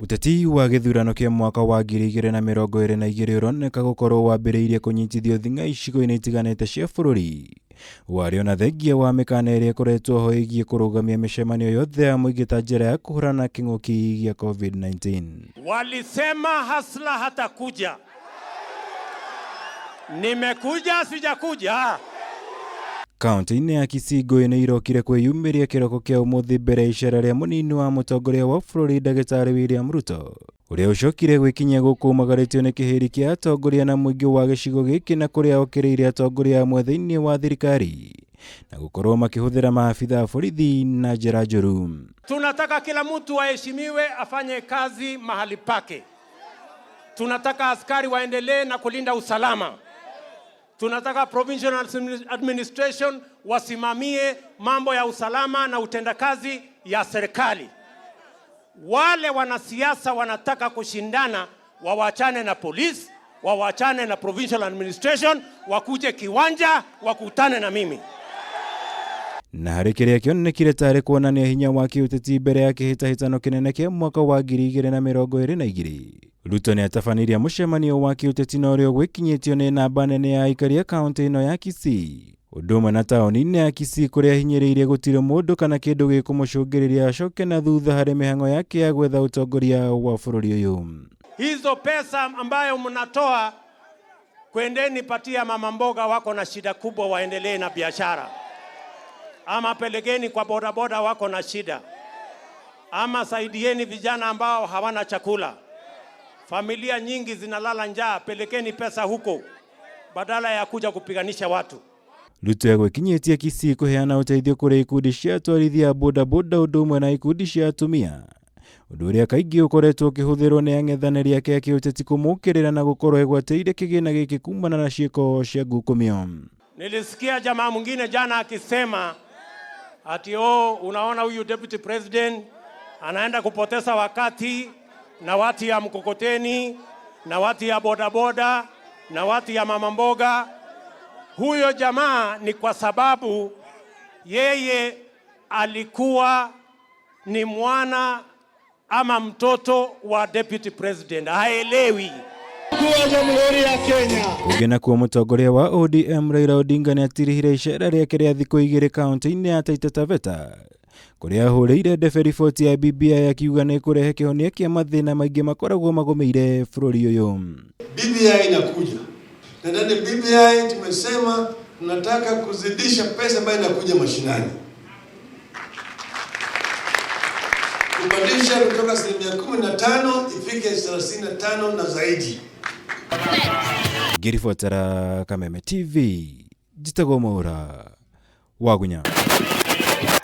Uteti wa githurano kia mwaka wa 2022 uroneka gukorwo wambiriirie kunyitithio thinga icigo-ini itiganite cia bururi. Wario na thengia wa mikana iria ikoretwo ho igie kurugamia micemanio yothe ya muingi ta njira ya kuhurana na king'uki gia COVID-19. Walisema Hasla hatakuja. Nimekuja sijakuja. Kaunti-ini ya Kisii Ngũi irokire kwiyumiria kiroko kia umuthi mbere ya icera ria munini wa mutongoria wa bururi Ndagĩtarĩ William Ruto, uria ucokire gwikinyia gukumagaritio ni kihiri kia atongoria na muingi wa gicigo giki na kuria okiriire atongoria amwe thiini wa thirikari na gukorwo makihuthira maafitha a borithi na njira njuru. Tunataka kila mtu aheshimiwe, afanye kazi mahali pake. Tunataka askari waendelee na kulinda usalama. Tunataka provincial administration wasimamie mambo ya usalama na utendakazi ya serikali. Wale wanasiasa wanataka kushindana, wawachane na police, wawachane na provincial administration, wakuje kiwanja, wakutane na mimi. Na harĩ kĩrĩa kĩonekire tarĩ kuonania hinya wa kĩũteti mbere ya kĩhĩtahĩtano kĩnene kĩa mwaka wa 2022. Ruto nĩ atabanirie mũcemanio wa kĩũteti na ũrĩa ũgwĩkinyĩtio nĩ namba nene ya aikari a kaunti ĩno ya Kisii. Ũndũ ũmwe na taũni-inĩ ya Kisii kũrĩa ahinyĩrĩirie gũtirĩ mũndũ kana kĩndũ gĩkũmũcũngĩrĩria acoke na thutha harĩ mĩhang'o yake ya gwetha ũtongoria wa bũrũri ũyũ. Hizo pesa ambayo mnatoa, kwendeni patia mama mboga wako na shida kubwa waendelee na biashara. Ama pelekeni kwa bodaboda wako na shida. Ama saidieni vijana ambao hawana chakula. Familia nyingi zinalala njaa, pelekeni pesa huko badala ya kuja kupiganisha watu. Ruto egwikinyĩtie Kisii kuheana ũteithio kũrĩ ikundi cia atwarithia bodaboda ũndũ ũmwe na ikundi cia atumia, ũndũ ũrĩa kaingĩ ũkoretwo ũkĩhũthĩrwo nĩ ang'ethanĩri ake a kĩũteti kũmũkĩrĩra na gũkorwo egwatĩire kĩgĩna gĩkĩ kumana na ciĩko cia ngukumio. Nilisikia jamaa mwingine jana akisema ati unaona huyu deputy president anaenda kupoteza wakati na watu ya mkokoteni na watu ya bodaboda na watu ya mama mboga. Huyo jamaa ni kwa sababu yeye alikuwa ni mwana ama mtoto wa deputy president. Haelewi kwa Jamhuri ya Kenya. Kũgena kwa mũtongoria wa ODM Raila Odinga nĩ atirihire icera rĩake rĩa thikũ 2 kaunti-inĩ ya Taita Taveta, kũrĩa ahũrĩire ndebe riboti ya BBI akiuga nĩ kũrehe kĩhonia kĩa mathĩna maingĩ makoragwo magũmĩire bũrũri ũyũ. BBI inakuja. Na ndani BBI tumesema tunataka kuzidisha pesa ambayo inakuja mashinani. Kubadilisha kutoka 15% ifike 35 na zaidi. Ngĩribotera Kameme TV, njitagwo Mwaura Wagunya.